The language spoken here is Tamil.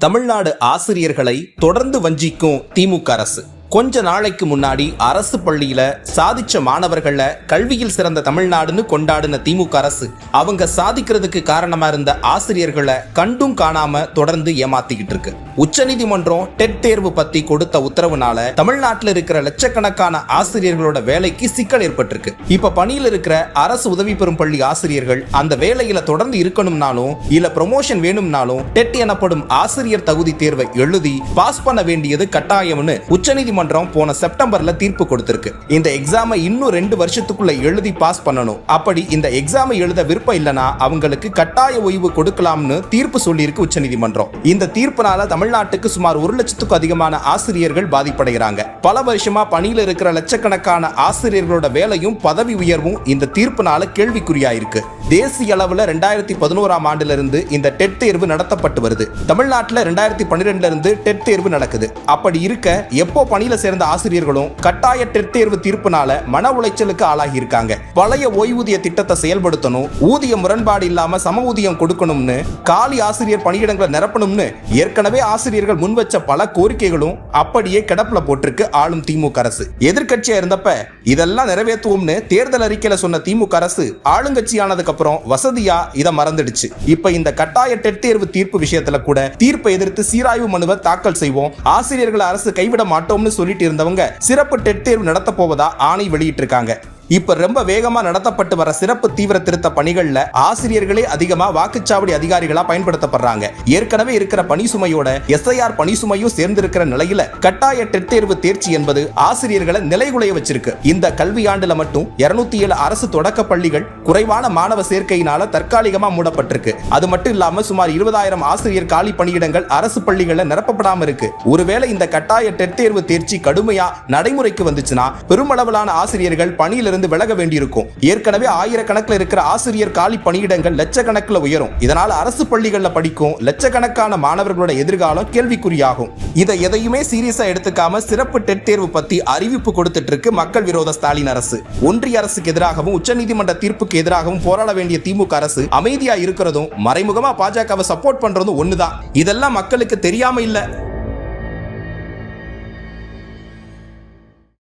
தமிழ்நாடு ஆசிரியர்களை தொடர்ந்து வஞ்சிக்கும் திமுக அரசு. கொஞ்ச நாளைக்கு முன்னாடி அரசு பள்ளியில சாதிச்ச மாணவர்கள கல்வியில் சிறந்த தமிழ்நாடுன்னு கொண்டாடின திமுக அரசு அவங்க சாதிக்கிறதுக்கு காரணமா இருந்த ஆசிரியர்களை கண்டும் காணாம தொடர்ந்து ஏமாத்திக்கிட்டு இருக்கு. உச்சநீதிமன்றம் டெட் தேர்வு பத்தி கொடுத்த உத்தரவுனால தமிழ்நாட்டில் இருக்கிற லட்சக்கணக்கான ஆசிரியர்களோட வேலைக்கு சிக்கல் ஏற்பட்டிருக்கு. இப்ப பணியில் இருக்கிற அரசு உதவி பெறும் பள்ளி ஆசிரியர்கள் அந்த வேலையில தொடர்ந்து இருக்கணும்னாலும் இல்ல ப்ரமோஷன் வேணும்னாலும் டெட் எனப்படும் ஆசிரியர் தகுதி தேர்வை எழுதி பாஸ் பண்ண வேண்டியது கட்டாயம்னு உச்சநீதிமன்றம் போன செப்டம்பர்ல தீர்ப்பு கொடுத்திருக்கு. இந்த எக்ஸாமை இன்னும் 2 வருஷத்துக்குள்ள எழுதி பாஸ் பண்ணணும். அப்படி இந்த எக்ஸாமை எழுத விருப்பம் இல்லனா அவங்களுக்கு கட்டாய ஓய்வு கொடுக்கலாம்னு தீர்ப்பு சொல்லியிருக்கு உச்சநீதிமன்றம். இந்த தீர்ப்புனால தமிழ்நாட்டுக்கு சுமார் 1 லட்சத்துக்கும் அதிகமான ஆசிரியர்கள் பாதிப்படைகிறாங்க. பல வருஷமா பணியில் இருக்கிற லட்சக்கணக்கான ஆசிரியர்களோட வேலையும் பதவி உயர்வும் இந்த தீர்ப்புனால கேள்விக்குறியாயிருக்கு. தேசிய அளவுல 2011ஆம் ஆண்டுல இருந்து இந்த டெட் தேர்வு நடத்தப்பட்டு வருது. தமிழ்நாட்டில் 2012ல இருந்து டெட் தேர்வு நடக்குது. அப்படி இருக்க எப்போ பணியில சேர்ந்த ஆசிரியர்களும் கட்டாய டெட் தேர்வு தீர்ப்புனால மன உளைச்சலுக்கு ஆளாகி இருக்காங்க. பழைய ஓய்வூதிய திட்டத்தை செயல்படுத்தணும், ஊதிய முரண்பாடு இல்லாம சம ஊதியம் கொடுக்கணும்னு, காலி ஆசிரியர் பணியிடங்களை நிரப்பணும்னு ஏற்கனவே ஆசிரியர்கள் முன்வச்ச பல கோரிக்கைகளும் அப்படியே கிடப்புல போட்டிருக்கு ஆளும் திமுக அரசு. எதிர்க்கட்சியா இருந்தப்ப இதெல்லாம் நிறைவேற்றுவோம்னு தேர்தல் அறிக்கையில சொன்ன திமுக அரசு ஆளுங்கட்சியானதுக்கு அப்புறம் வசதியா இதை மறந்துடுச்சு. இப்ப இந்த கட்டாய டெட் தேர்வு தீர்ப்பு விஷயத்துல கூட தீர்ப்பை எதிர்த்து சீராய்வு மனுவை தாக்கல் செய்வோம், ஆசிரியர்களை அரசு கைவிட மாட்டோம்னு சொல்லிட்டு இருந்தவங்க சிறப்பு டெட் தேர்வு நடத்த போவதா ஆணை வெளியிட்டு இருக்காங்க. இப்ப ரொம்ப வேகமா நடத்தப்பட்டு வர சிறப்பு தீவிர திருத்த பணிகள்ல ஆசிரியர்களே அதிகமா வாக்குச்சாவடி அதிகாரிகளா பயன்படுத்தப்படுறாங்க. ஏற்கனவே இருக்கிற பணி சுமையோட SIR பணி சுமையும் சேர்ந்து இருக்கிற நிலையில கட்டாய டெட் தேர்வு தேர்ச்சி என்பது ஆசிரியர்களை நிலைகுலைய வச்சிருக்கு. இந்த கல்வியாண்டுல மட்டும் 207 அரசு தொடக்க பள்ளிகள் குறைவான மாணவ சேர்க்கையினால தற்காலிகமா மூடப்பட்டிருக்கு. அது மட்டும் இல்லாம சுமார் 20,000 ஆசிரியர் காலி பணியிடங்கள் அரசு பள்ளிகள்ல நிரப்பப்படாம இருக்கு. ஒருவேளை இந்த கட்டாய டெட் தேர்வு தேர்ச்சி கடுமையா நடைமுறைக்கு வந்துச்சுன்னா பெருமளவிலான ஆசிரியர்கள் பணியிலிருந்து விலக வேண்டியிருக்கும். ஏற்கனவே ஆயிரக்கணக்கில் இருக்கிற ஆசிரியர் காலி பணியிடங்கள் லட்சக்கணக்கில் உயரும். இதனால் அரசு பள்ளிகளில் படிக்கும் லட்சக்கணக்கான மாணவர்களோட எதிர்காலம் கேள்விக்குறியாகும். இதை எதையுமே சீரியஸா எடுத்துக்காம சிறப்பு டெட் தேர்வு பத்தி அறிவிப்பு கொடுத்துட்டு இருக்கு மக்கள் விரோத ஸ்டாலின் அரசு. ஒன்றிய அரசுக்கு எதிராகவும் உச்சநீதிமன்ற தீர்ப்புக்கு எதிராகவும் போராட வேண்டிய திமுக அரசு அமைதியா இருக்கிறதும் மறைமுகமா பாஜகவை சப்போர்ட் பண்றதும் ஒண்ணுதான். இதெல்லாம் மக்களுக்கு தெரியாம இல்ல.